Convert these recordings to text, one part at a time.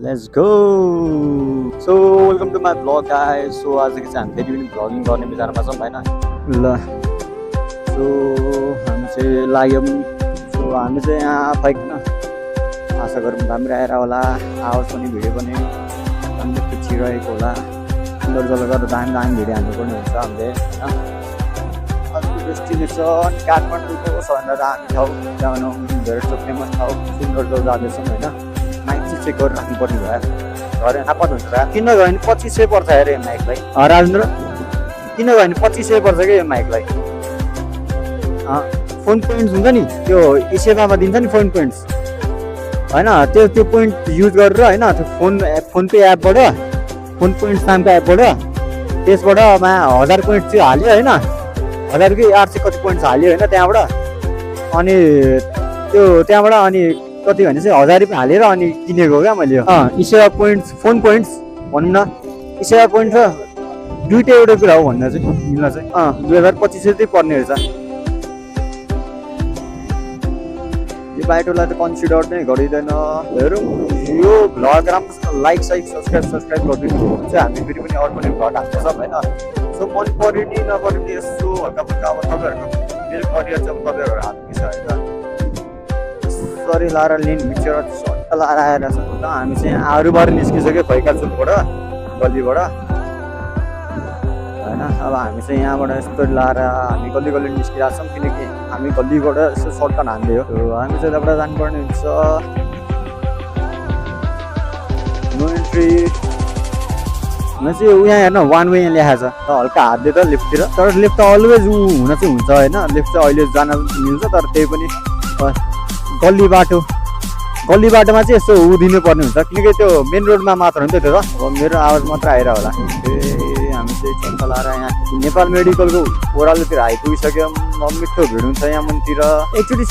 Let's go so welcome to my blog guys so आजको चाहिँ हामी फेरि पनि भ्लगिङ गर्ने विचारमा छौँ होइन ल सो हामी चाहिँ लाग्यौँ सो हामी चाहिँ यहाँ फैक्न आशा गरौँ राम्रो आएर होला आओस् पनि भिडियो पनि राम्रो खिचिरहेको होला सुन्दर जग्गा गरेर दामी दामी भिडियो हाल्नुपर्ने हुन्छ हामीले होइन आजको डेस्टिनेसन काठमाडौँको सबभन्दा दामी ठाउँ जानु धेरै फेमस ठाउँ सुन्दर जग्गा जाँदैछौँ होइन माइक चाहिँ चेक गरेर राख्नुपर्ने भयो घर थाहा हुन्छ र किन गयो भने 2500 पर्छ अरे यो माइकलाई राजेन्द्र किन गयो भने 2500 पर्छ क्या यो माइकलाई फोन पोइन्ट्स हुन्छ नि त्यो इसेवामा दिन्छ नि फोन पोइन्ट्स होइन त्यो पोइन्ट युज गरेर होइन त्यो फोन पे एपबाट फोन पोइन्ट्स नामको एपबाट त्यसबाट 1000 पोइन्ट चाहिँ हाल्यो होइन 1000 कि 800 कति पोइन्ट्स हाल्यो होइन त्यहाँबाट अनि त्यो त्यहाँबाट अनि कति भने चाहिँ 1000 रुपियाँ हालेर अनि किनेको क्या मैले इसेवा पोइन्ट्स फोन पोइन्ट्स भनौँ न इसेवा पोइन्ट र दुइटै एउटा कुरा हो भन्दा चाहिँ मिल्न चाहिँ 2500 चाहिँ पर्ने रहेछ यो बाटोलाई त कन्सिडर नै गरिँदैन हेरौँ यो भ्लग राम्रो लाइक सब्सक्राइब गरिदिनु हो भने चाहिँ हामी फेरि पनि अर्को नै भ्लग हाल्छौँ होइन सो मन पऱ्यो नि नपऱ्यो नि यसो हल्का फुल्का अब तपाईँहरूको मेरो करियर चाहिँ तपाईँहरूको हातमै छ होइन सरी लाएर लिन भित्र सट्ट लाएर आएर छ त हामी चाहिँ आरुबार निस्किसक्यो भैका चोकबाट गल्लीबाट होइन अब हामी चाहिँ यहाँबाट यस्तो लाएर हामी गल्ली निस्किरहेको छौँ किनकि हामी गल्लीबाट यसो सर्टकट हान्दै हो हामी चाहिँ त्यहाँबाट जानुपर्ने हुन्छ नो इन्ट्री चाहिँ यहाँ हेर्न वान वे यहाँ लेखाएको छ हल्का हात दियो त लेफ्टतिर तर लेफ्ट त अलवेज हुन चाहिँ हुन्छ होइन लेफ्ट चाहिँ अहिले जान मिल्छ तर त्यही पनि गल्ली बाटोमा चाहिँ यसो दिनुपर्ने हुन्छ किनकि त्यो मेन रोडमा मात्र हो नि त त्यो त अब मेरो आवाज मात्र आएर होला हामी चाहिँ चन्ता लाएर यहाँ नेपाल मेडिकलको ओह्रालोतिर आइपुगिसक्यौँ मिठो भिड हुन्छ यहाँ मुनितिर एकचोटि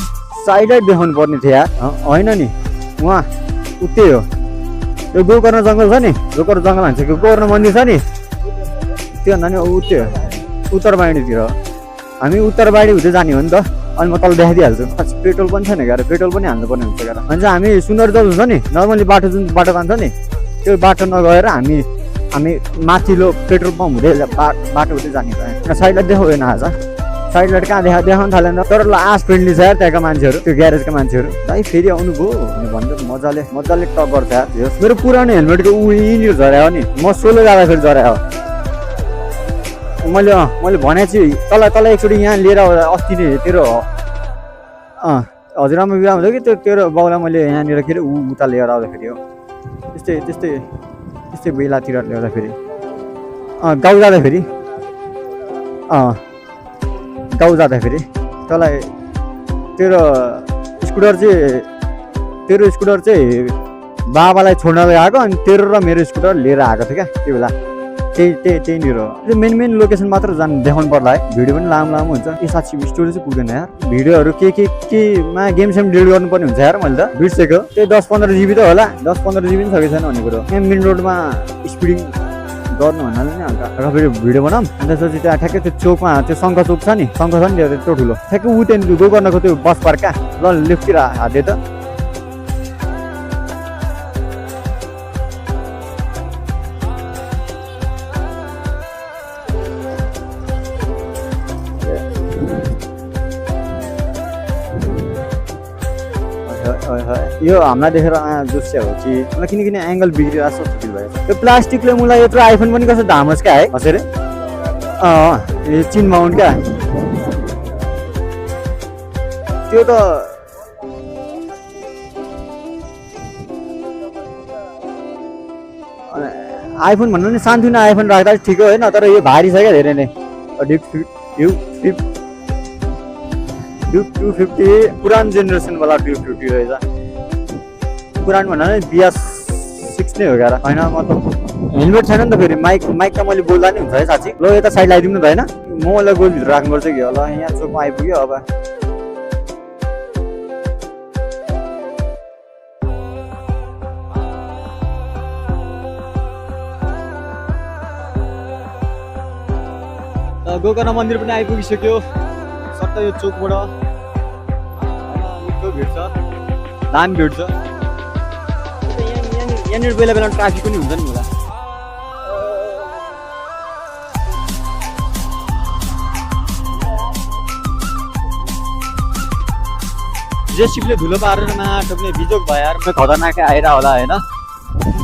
साइड लाइट देखाउनु पर्ने थियो यार होइन नि उहाँ उतै हो त्यो गोकर्ण जङ्गल छ नि गोकर्ण जङ्गल भन्छ गोकर्ण मन्दिर छ नि त्योभन्दा नि उतै हो उत्तरबाडीतिर हामी उत्तरबाडी हुँदै जाने हो नि त अनि म तल देखाइदिइहाल्छु पेट्रोल पनि छैन गएर पेट्रोल पनि हाल्नुपर्ने हुन्छ गएर अनि चाहिँ हामी सुन्दरजल हुन्छ नि नर्मली जुन बाटो जान्छ नि त्यो बाटो नगएर हामी माथिल्लो पेट्रोल पम्प हुँदै बाटो हुँदै जाने भयो साइड लाइट देखाउँदैन आज साइड लाइट कहाँ देखाउनु थालेन तर ल आस फ्रेन्डली छ यार त्यहाँका मान्छेहरू त्यो ग्यारेजका मान्छेहरू दाइ फेरि आउनुभयो भन्दै मजाले टक गर्छ यार मेरो पुरानो हेलमेटको यहीँनिर झर्या हो नि म सोलो जाँदाखेरि झर्या हो मैले भने चाहिँ तल एकचोटि यहाँ लिएर अस्ति नै तेरो हजुरआमा बिहा हुँदा कि त्यो तेरो बाउलाई मैले यहाँनिर के अरे उता लिएर आउँदाखेरि हो त्यस्तै बेलातिर ल्याउँदाखेरि गाउँ जाँदाखेरि तँलाई तेरो स्कुटर चाहिँ बाबालाई छोड्न आएको अनि तेरो र मेरो स्कुटर लिएर आएको थियो क्या त्यो बेला त्यहीँनिर हो मेन लोकेसन मात्र देखाउनु पर्ला है भिडियो पनि लामो हुन्छ यो साँच्ची स्टोरी चाहिँ पुग्दैन यार भिडियोहरू केमा गेम सेम डिलिट गर्नुपर्ने हुन्छ यार मैले त बिर्सेको त्यही 10-15 GB त होला 10-15 GB पनि सकेको छैन भन्ने कुरो यहाँ मेन रोडमा स्पिडिङ गर्नु भन्नाले नि हल्का र फेरि भिडियो बनाऊँ अनि त्यसपछि त्यहाँ ठ्याक्कै त्यो चोकमा त्यो शङ्ख चोक छ नि त्यो ठुलो ठ्याक्कै ऊ त्यहाँदेखि गोकर्णको त्यो बस पार्क ल लेफ्टतिर हाल्यो त यो हामीलाई देखेर जोसिया हो कि मलाई किनकिन एङ्गल बिग्रिरहेको छ फिल भयो त्यो प्लास्टिकले मलाई यत्रो आइफोन पनि कसो धामोस् क्या है हजुर ए चिन माउन्ट क्या त्यो त आइफोन भन्नु नि सानोतिनो आइफोन राख्दा ठिक हो होइन तर यो भारी छ क्या धेरै नै ड्युक 250 पुरानो जेनेरेसनवाला ड्युक 250 रहेछ पुरानो भन्दा नि बिएस 6 नै हो क्या होइन म त हेलमेट छैन नि त फेरि माइक त मैले बोल्दा नि हुन्छ है साँच्ची ल यता साइड लगाइदिनु त होइन म मलाई गोलभित्र राख्नुपर्छ कि होला यहाँ चोकमा आइपुग्यो अब गोकर्ण मन्दिर पनि आइपुगिसक्यो सट्ट यो चोकबाट मिठो भिड छ दामी भिड छ यहाँनिर बेला बेला ट्राफिक पनि हुन्छ नि होला। जेसिपीले धुलो पारेर माटो पनि बिजोक भयो यार, खतरनाकै आएर होला होइन।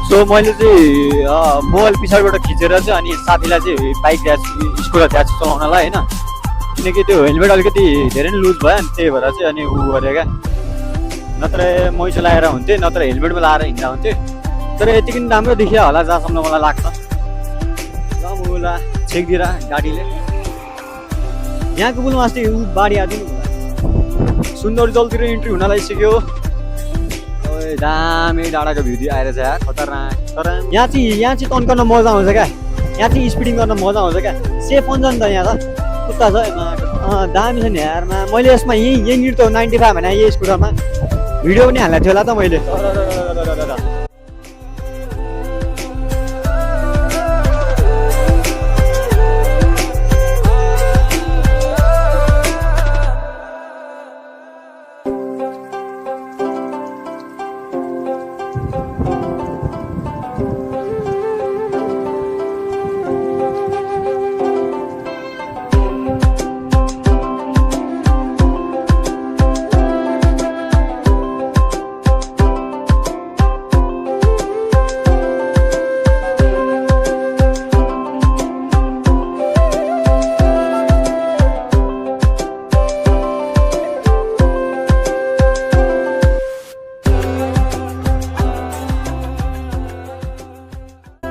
सो मैले चाहिँ मोबाइल पछाडिबाट खिचेर चाहिँ अनि साथीलाई चाहिँ बाइक स्कुटर त्यहाँ चलाउनलाई होइन, किनकि त्यो हेलमेट अलिकति धेरै नै लुज भयो नि, त्यही भएर चाहिँ अनि उ गरेँ क्या। नत्र मैसो लगाएर हुन्थ्यो, नत्र हेलमेटमा लगाएर हिँड्दा हुन्थ्यो। तर यतिकै राम्रो देखियो होला जहाँसम्म मलाई लाग्छ। ल मुला छेकिदिएर गाडीले यहाँको पुलमा अस्ति ऊ बाढी आदिनु सुन्दर जलतिर इन्ट्री हुन लागिसक्यो। दामी डाँडाको भ्यू आएर चाहिँ यार खतरनाक। तर यहाँ चाहिँ तन्कन मजा आउँछ क्या, यहाँ चाहिँ स्पिडिङ गर्न मजा आउँछ क्या, सेफ हुन्छ नि त यहाँ त। कुत्ता छ दामी छ नि यारमा। मैले यसमा यहीँनिर त 95 भने यही स्कुटरमा भिडियो पनि हालेको थियो होला त मैले।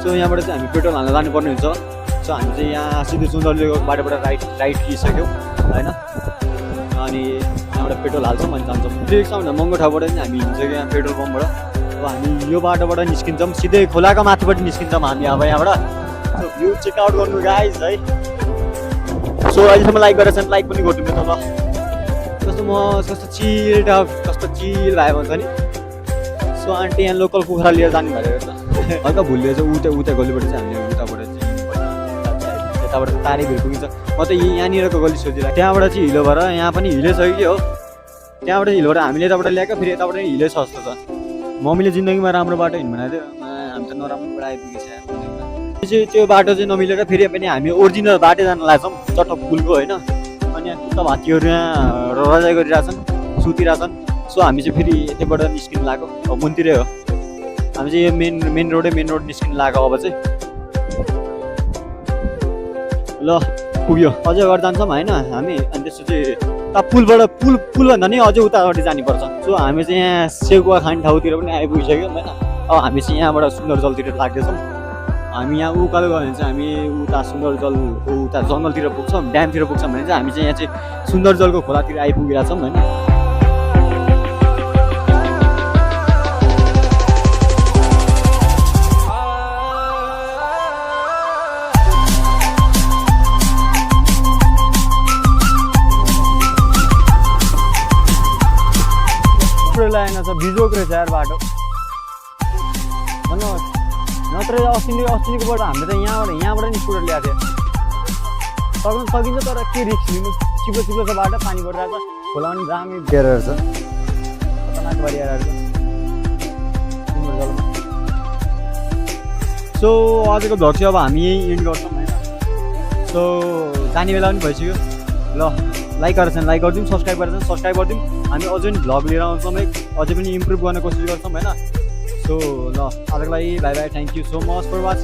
सो यहाँबाट चाहिँ हामी पेट्रोल हाल्न जानुपर्ने हुन्छ। सो हामी चाहिँ यहाँ सिधै सुन्दरलेको बाटोबाट राइट लिइसक्यौँ होइन, अनि यहाँबाट पेट्रोल हाल्छौँ अनि जान्छौँ। त्यो सबभन्दा महँगो ठाउँबाट चाहिँ हामी हिँड्छौँ यहाँ पेट्रोल पम्पबाट। अब हामी यो बाटोबाट निस्किन्छौँ, सिधै खोलाको माथिबाट निस्किन्छौँ हामी अब यहाँबाट। सो भ्यू चेकआउट गर्नु गाइज है। सो अहिलेसम्म लाइक गरेर चाहिँ लाइक पनि गरिदिनु ल। कस्तो चिल भाइ भन्छ नि। सो आन्टी यहाँ लोकल कुखुरा लिएर जानु भएको छ हल्का भुलियो चाहिँ उता गल्लीबाट चाहिँ हामीले उताबाट चाहिँ यताबाट तारे भिड पुगिन्छ। म त यहाँनिरको गल्ली सोचिरहेको, त्यहाँबाट चाहिँ हिलो भएर यहाँ पनि हिलै छ कि हो, त्यहाँबाट हिलोबाट हामीले यताबाट ल्याएको फेरि यताबाट हिलै सस्तो छ। मम्मीले जिन्दगीमा राम्रो बाटो हिँड्नु भनेको थियो, हामी त नराम्रो आइपुगेछ। त्यो बाटो चाहिँ नमिलेर फेरि पनि हामी ओरिजिनल बाटो जान लाग्छौँ चट्ट पुलको होइन। अनि यहाँ कुत्ता भातीहरू यहाँ रजाइ गरिरहेछन्, सुतिरहेछन्। सो हामी चाहिँ फेरि यतैबाट निस्किनु लाग्यो, अब मुनतिरै हो हामी चाहिँ यो मेन रोड निस्किनु लाग्यो अब चाहिँ। ल पुग्यो, अझै अगाडि जान्छौँ होइन हामी। अनि त्यसपछि पुलभन्दा नि अझै उता अगाडि जानुपर्छ। सो हामी चाहिँ यहाँ सेकुवा खाने ठाउँतिर पनि आइपुगिसक्यौँ होइन। अब हामी चाहिँ यहाँबाट सुन्दर जलतिर लाग्दैछौँ। हामी यहाँ उकालो गयो भने चाहिँ हामी उता सुन्दर जल उता जङ्गलतिर पुग्छौँ, ड्यामतिर पुग्छौँ भने चाहिँ हामी चाहिँ यहाँ चाहिँ सुन्दर जलको खोलातिर आइपुगिरहेको छौँ होइन। लागेन छ बिजोक रहेछ यार बाटो भन्नु। नत्र अस्तिकोबाट हामीले त यहाँबाट नि स्कुटर ल्याएको थियो, सक्नु सकिन्छ तर के रिक्स लिनु। चिप्लो छ बाटो, पानी परिरहेको छ, खोला पनि जामी घेरेर छ, खतरनाक परिरहेको छ। सो आजको भ्लग चाहिँ अब हामी यहीँ इन्ड गर्छौँ होइन। सो जाने बेला पनि भइसक्यो। ल लाइक गरेर चाहिँ लाइक गरिदिउँ, सब्सक्राइब गरेर चाहिँ सब्सक्राइब गरिदिउँ। हामी अझै पनि भ्लग लिएर आउँछौँ, अझै पनि इम्प्रुभ गर्ने कोसिस गर्छौँ होइन। सो ल आजको लागि bye bye, thank you so much for watching.